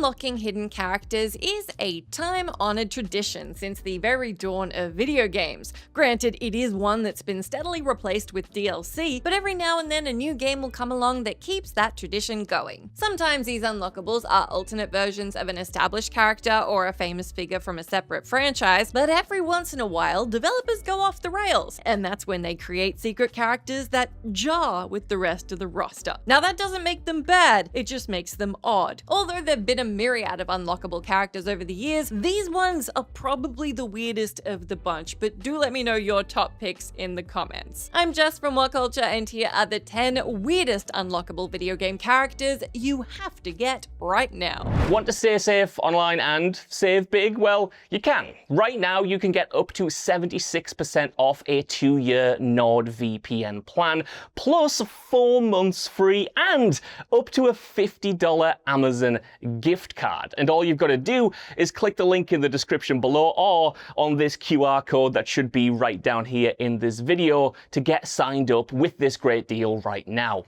Unlocking hidden characters is a time-honored tradition since the very dawn of video games. Granted, it is one that's been steadily replaced with DLC, but every now and then a new game will come along that keeps that tradition going. Sometimes these unlockables are alternate versions of an established character or a famous figure from a separate franchise, but every once in a while, developers go off the rails, and that's when they create secret characters that jar with the rest of the roster. Now that doesn't make them bad, it just makes them odd. Although there've been a myriad of unlockable characters over the years, these ones are probably the weirdest of the bunch, but do let me know your top picks in the comments. I'm Jess from What Culture, and here are the 10 weirdest unlockable video game characters you have to get right now. Want to stay safe online and save big? Well, you can. Right now, you can get up to 76% off a 2-year NordVPN plan, plus 4 months free, and up to a $50 Amazon gift card. And all you've got to do is click the link in the description below or on this QR code that should be right down here in this video to get signed up with this great deal right now.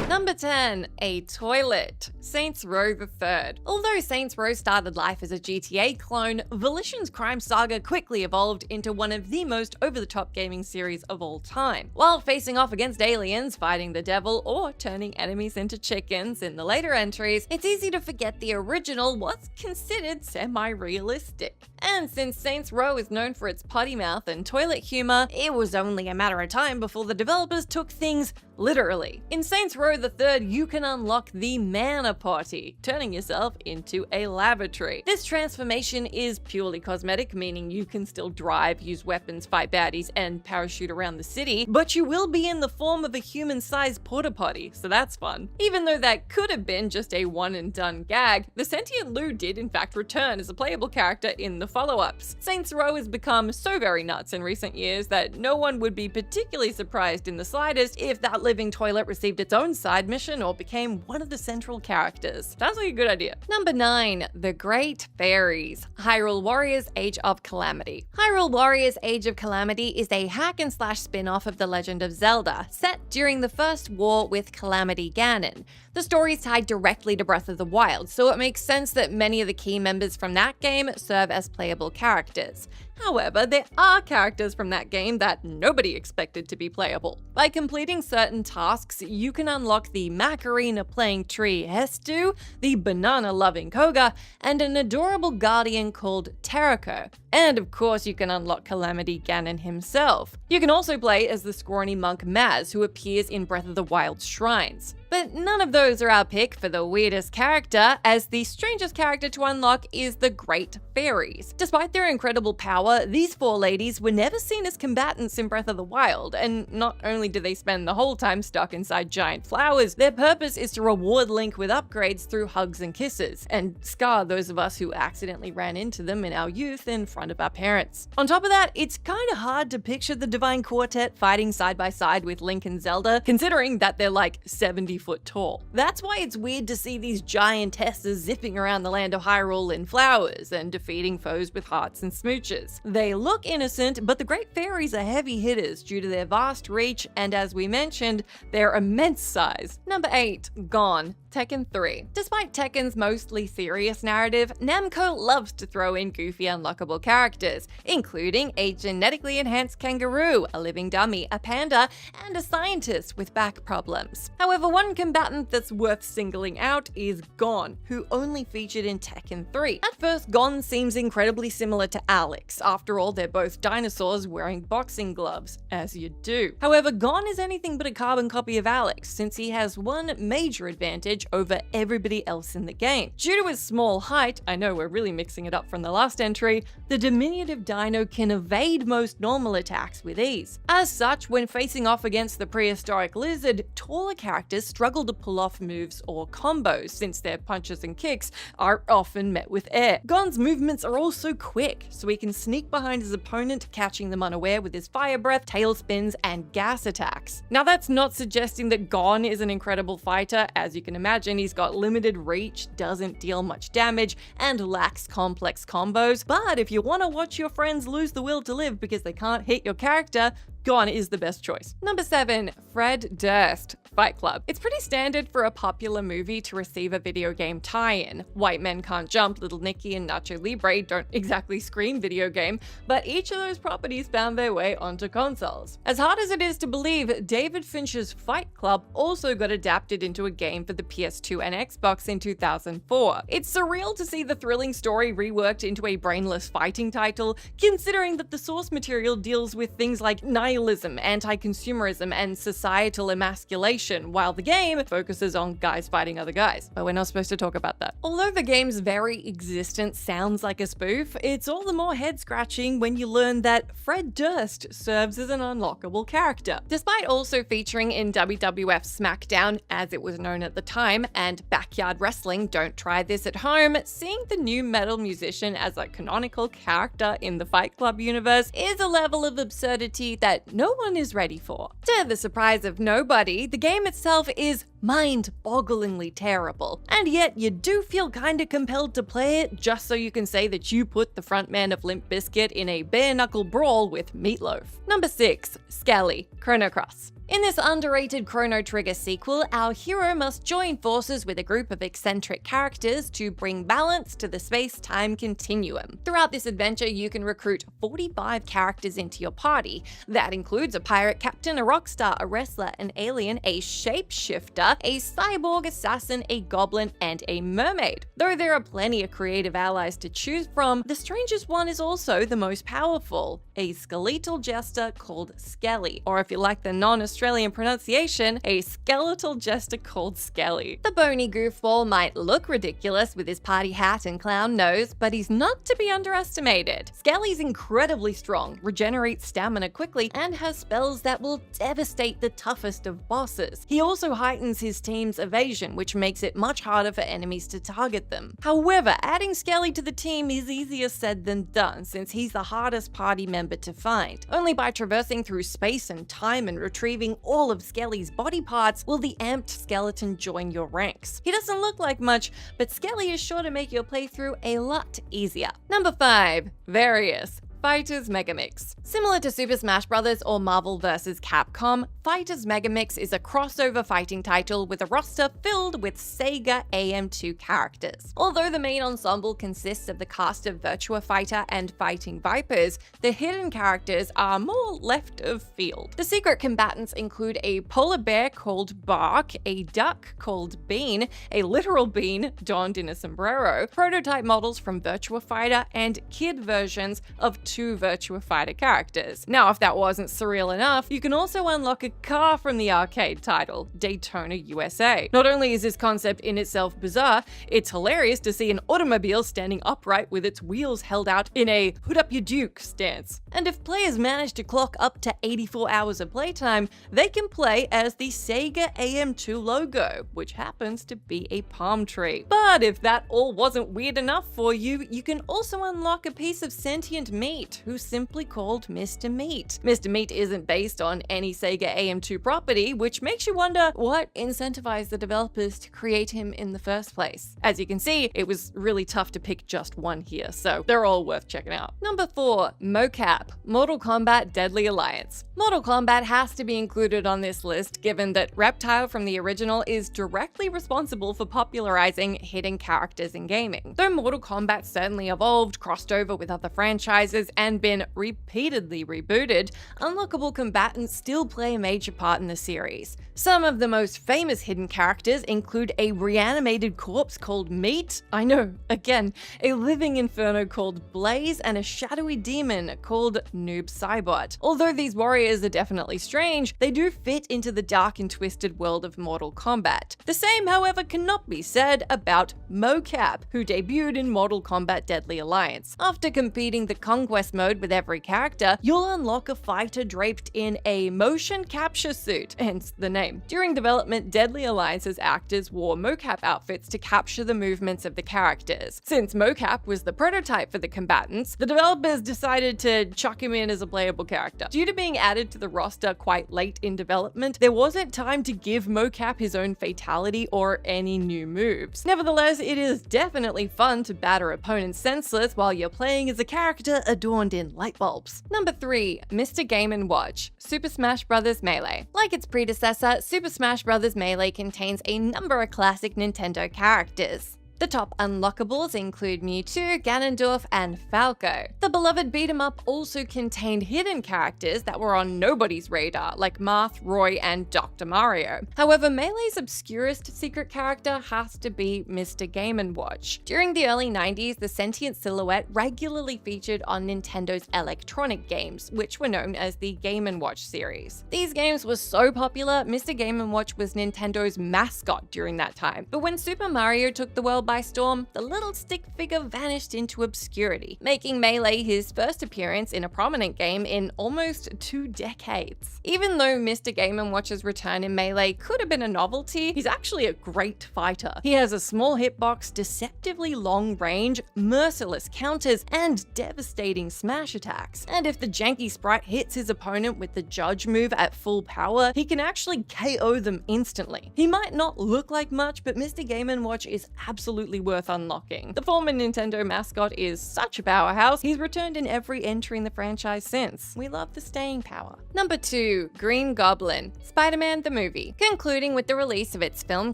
Number 10. A toilet. Saints Row III. Although Saints Row started life as a GTA clone, Volition's crime saga quickly evolved into one of the most over-the-top gaming series of all time. While facing off against aliens, fighting the devil, or turning enemies into chickens in the later entries, it's easy to forget the original was considered semi-realistic. And since Saints Row is known for its potty mouth and toilet humor, it was only a matter of time before the developers took things literally. In Saints Row III, you can unlock the Mana Potty, turning yourself into a lavatory. This transformation is purely cosmetic, meaning you can still drive, use weapons, fight baddies, and parachute around the city, but you will be in the form of a human-sized porta potty, so that's fun. Even though that could have been just a one-and-done gag, the sentient Lou did in fact return as a playable character in the follow-ups. Saints Row has become so very nuts in recent years that no one would be particularly surprised in the slightest if that living toilet received its own side mission or became one of the central characters. Sounds like a good idea. Number 9. The Great Fairies. Hyrule Warriors Age of Calamity. Hyrule Warriors Age of Calamity is a hack-and-slash spin-off of The Legend of Zelda, set during the First War with Calamity Ganon. The story is tied directly to Breath of the Wild, so it makes sense that many of the key members from that game serve as playable characters. However, there are characters from that game that nobody expected to be playable. By completing certain tasks, you can unlock the Macarena-playing tree Hestu, the banana-loving Koga, and an adorable guardian called Terrako. And of course, you can unlock Calamity Ganon himself. You can also play as the scrawny monk Maz, who appears in Breath of the Wild's shrines. But none of those are our pick for the weirdest character, as the strangest character to unlock is the Great Fairies. Despite their incredible power, these 4 ladies were never seen as combatants in Breath of the Wild, and not only do they spend the whole time stuck inside giant flowers, their purpose is to reward Link with upgrades through hugs and kisses, and scar those of us who accidentally ran into them in our youth in front of our parents. On top of that, it's kinda hard to picture the Divine Quartet fighting side by side with Link and Zelda, considering that they're like 70 foot tall. That's why it's weird to see these giantesses zipping around the land of Hyrule in flowers and defeating foes with hearts and smooches. They look innocent, but the Great Fairies are heavy hitters due to their vast reach and, as we mentioned, their immense size. Number 8. Gone. Tekken 3. Despite Tekken's mostly serious narrative, Namco loves to throw in goofy unlockable characters, including a genetically enhanced kangaroo, a living dummy, a panda, and a scientist with back problems. However, one combatant that's worth singling out is Gon, who only featured in Tekken 3. At first, Gon seems incredibly similar to Alex. After all, they're both dinosaurs wearing boxing gloves, as you do. However, Gon is anything but a carbon copy of Alex, since he has one major advantage over everybody else in the game. Due to his small height, I know we're really mixing it up from the last entry, the diminutive dino can evade most normal attacks with ease. As such, when facing off against the prehistoric lizard, taller characters struggle to pull off moves or combos, since their punches and kicks are often met with air. Gon's movements are also quick, so he can sneak behind his opponent, catching them unaware with his fire breath, tail spins, and gas attacks. Now that's not suggesting that Gon is an incredible fighter. As you can imagine, he's got limited reach, doesn't deal much damage, and lacks complex combos. But if you want to watch your friends lose the will to live because they can't hit your character, Gone is the best choice. Number 7, Fred Durst, Fight Club. It's pretty standard for a popular movie to receive a video game tie-in. White Men Can't Jump, Little Nicky, and Nacho Libre don't exactly scream video game, but each of those properties found their way onto consoles. As hard as it is to believe, David Fincher's Fight Club also got adapted into a game for the PS2 and Xbox in 2004. It's surreal to see the thrilling story reworked into a brainless fighting title, considering that the source material deals with things like nihilism, anti-consumerism, and societal emasculation, while the game focuses on guys fighting other guys. But we're not supposed to talk about that. Although the game's very existence sounds like a spoof, it's all the more head-scratching when you learn that Fred Durst serves as an unlockable character. Despite also featuring in WWF SmackDown, as it was known at the time, and Backyard Wrestling, Don't Try This at Home, seeing the new metal musician as a canonical character in the Fight Club universe is a level of absurdity that no one is ready for. To the surprise of nobody, the game itself is mind-bogglingly terrible, and yet you do feel kinda compelled to play it just so you can say that you put the frontman of Limp Bizkit in a bare-knuckle brawl with Meatloaf. Number 6, Skelly, Chronocross. In this underrated Chrono Trigger sequel, our hero must join forces with a group of eccentric characters to bring balance to the space-time continuum. Throughout this adventure, you can recruit 45 characters into your party. That includes a pirate captain, a rock star, a wrestler, an alien, a shapeshifter, a cyborg assassin, a goblin, and a mermaid. Though there are plenty of creative allies to choose from, the strangest one is also the most powerful, a skeletal jester called Skelly, or if you like the non-Australian pronunciation, a skeletal jester called Skelly. The bony goofball might look ridiculous with his party hat and clown nose, but he's not to be underestimated. Skelly's incredibly strong, regenerates stamina quickly, and has spells that will devastate the toughest of bosses. He also heightens his team's evasion, which makes it much harder for enemies to target them. However, adding Skelly to the team is easier said than done, since he's the hardest party member to find. Only by traversing through space and time and retrieving all of Skelly's body parts will the amped skeleton join your ranks. He doesn't look like much, but Skelly is sure to make your playthrough a lot easier. Number 5, Fairies, Fighters Megaix. Similar to Super Smash Bros. Or Marvel vs. Capcom, Fighters Megaix is a crossover fighting title with a roster filled with Sega AM2 characters. Although the main ensemble consists of the cast of Virtua Fighter and Fighting Vipers, the hidden characters are more left of field. The secret combatants include a polar bear called Bark, a duck called Bean, a literal bean donned in a sombrero, prototype models from Virtua Fighter, and kid versions of 2 Virtua Fighter characters. Now, if that wasn't surreal enough, you can also unlock a car from the arcade title, Daytona USA. Not only is this concept in itself bizarre, it's hilarious to see an automobile standing upright with its wheels held out in a hood up your duke stance. And if players manage to clock up to 84 hours of playtime, they can play as the Sega AM2 logo, which happens to be a palm tree. But if that all wasn't weird enough for you, you can also unlock a piece of sentient meat, who's simply called Mr. Meat. Mr. Meat isn't based on any Sega AM2 property, which makes you wonder what incentivized the developers to create him in the first place. As you can see, it was really tough to pick just one here, so they're all worth checking out. Number 4, Moap, Mortal Kombat Deadly Alliance. Mortal Kombat has to be included on this list, given that Reptile from the original is directly responsible for popularizing hidden characters in gaming. Though Mortal Kombat certainly evolved, crossed over with other franchises, and been repeatedly rebooted, unlockable combatants still play a major part in the series. Some of the most famous hidden characters include a reanimated corpse called Meat, I know, again, a living inferno called Blaze, and a shadowy demon called Noob Saibot. Although these warriors are definitely strange, they do fit into the dark and twisted world of Mortal Kombat. The same, however, cannot be said about Moap, who debuted in Mortal Kombat Deadly Alliance. After completing the Conquest mode with every character, you'll unlock a fighter draped in a motion capture suit, hence the name. During development, Deadly Alliance's actors wore mocap outfits to capture the movements of the characters. Since mocap was the prototype for the combatants, the developers decided to chuck him in as a playable character. Due to being added to the roster quite late in development, there wasn't time to give mocap his own fatality or any new moves. Nevertheless, it is definitely fun to batter opponents senseless while you're playing as a character adored adorned in light bulbs. Number 3. Mr. Game & Watch, Super Smash Bros. Melee. Like its predecessor, Super Smash Bros. Melee contains a number of classic Nintendo characters. The top unlockables include Mewtwo, Ganondorf, and Falco. The beloved beat-em-up also contained hidden characters that were on nobody's radar, like Marth, Roy, and Dr. Mario. However, Melee's obscurest secret character has to be Mr. Game & Watch. During the early 90s, the sentient silhouette regularly featured on Nintendo's electronic games, which were known as the Game & Watch series. These games were so popular, Mr. Game & Watch was Nintendo's mascot during that time. But when Super Mario took the world by storm, the little stick figure vanished into obscurity, making Melee his first appearance in a prominent game in almost 2 decades. Even though Mr. Game & Watch's return in Melee could have been a novelty, he's actually a great fighter. He has a small hitbox, deceptively long range, merciless counters, and devastating smash attacks. And if the janky sprite hits his opponent with the judge move at full power, he can actually KO them instantly. He might not look like much, but Mr. Game & Watch is absolutely worth unlocking. The former Nintendo mascot is such a powerhouse, he's returned in every entry in the franchise since. We love the staying power. Number 2. Green Goblin, Spider-Man the Movie. Concluding with the release of its film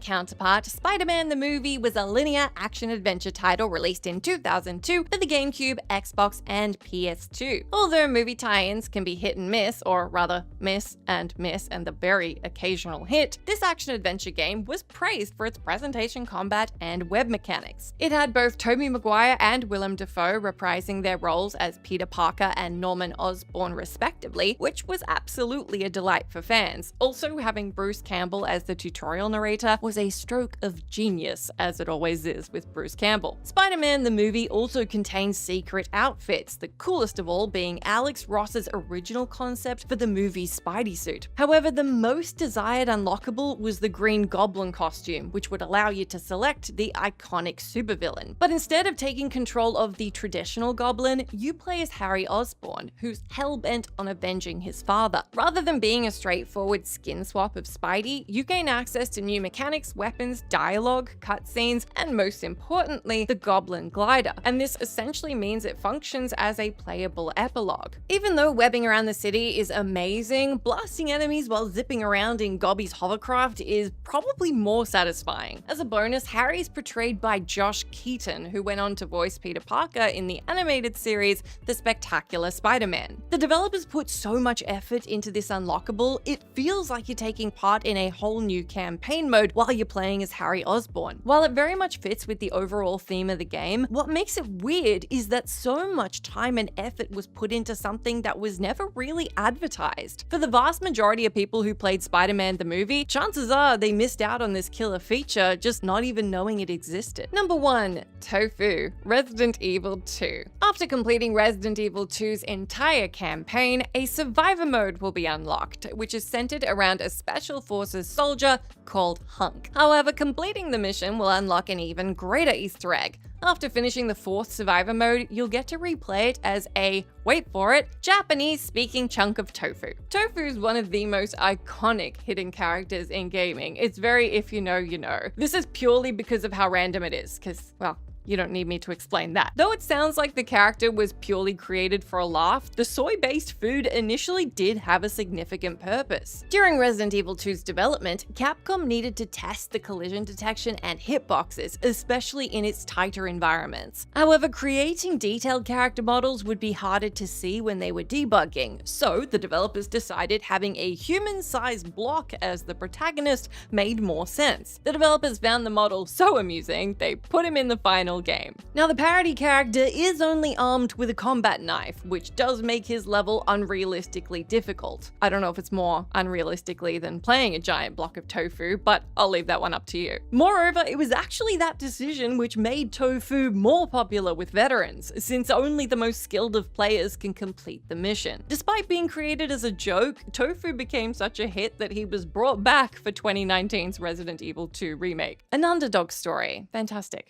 counterpart, Spider-Man the Movie was a linear action-adventure title released in 2002 for the GameCube, Xbox, and PS2. Although movie tie-ins can be hit and miss, or rather miss and the very occasional hit, this action-adventure game was praised for its presentation, combat, and web mechanics. It had both Tobey Maguire and Willem Dafoe reprising their roles as Peter Parker and Norman Osborn respectively, which was absolutely a delight for fans. Also, having Bruce Campbell as the tutorial narrator was a stroke of genius, as it always is with Bruce Campbell. Spider-Man the Movie also contains secret outfits, the coolest of all being Alex Ross's original concept for the movie's Spidey suit. However, the most desired unlockable was the Green Goblin costume, which would allow you to select the iconic supervillain. But instead of taking control of the traditional Goblin, you play as Harry Osborn, who's hell-bent on avenging his father. Rather than being a straightforward skin swap of Spidey, you gain access to new mechanics, weapons, dialogue, cutscenes, and most importantly, the Goblin glider. And this essentially means it functions as a playable epilogue. Even though webbing around the city is amazing, blasting enemies while zipping around in Gobby's hovercraft is probably more satisfying. As a bonus, Harry's portrayed by Josh Keaton, who went on to voice Peter Parker in the animated series The Spectacular Spider-Man. The developers put so much effort into this unlockable, it feels like you're taking part in a whole new campaign mode while you're playing as Harry Osborn. While it very much fits with the overall theme of the game, what makes it weird is that so much time and effort was put into something that was never really advertised. For the vast majority of people who played Spider-Man the Movie, chances are they missed out on this killer feature, just not even knowing it existed. Number 1. Tofu, Resident Evil 2. After completing Resident Evil 2's entire campaign, a survivor mode will be unlocked, which is centered around a special forces soldier called Hunk. However, completing the mission will unlock an even greater Easter egg. After finishing the 4th survivor mode, you'll get to replay it as a, wait for it, Japanese-speaking chunk of tofu. Tofu is one of the most iconic hidden characters in gaming. It's very if you know, you know. This is purely because of how random it is, because, well, you don't need me to explain that. Though it sounds like the character was purely created for a laugh, the soy-based food initially did have a significant purpose. During Resident Evil 2's development, Capcom needed to test the collision detection and hitboxes, especially in its tighter environments. However, creating detailed character models would be harder to see when they were debugging, so the developers decided having a human-sized block as the protagonist made more sense. The developers found the model so amusing, they put him in the final game. Now, the parody character is only armed with a combat knife, which does make his level unrealistically difficult. I don't know if it's more unrealistically than playing a giant block of tofu, but I'll leave that one up to you. Moreover, it was actually that decision which made Tofu more popular with veterans, since only the most skilled of players can complete the mission. Despite being created as a joke, Tofu became such a hit that he was brought back for 2019's Resident Evil 2 remake. An underdog story. Fantastic.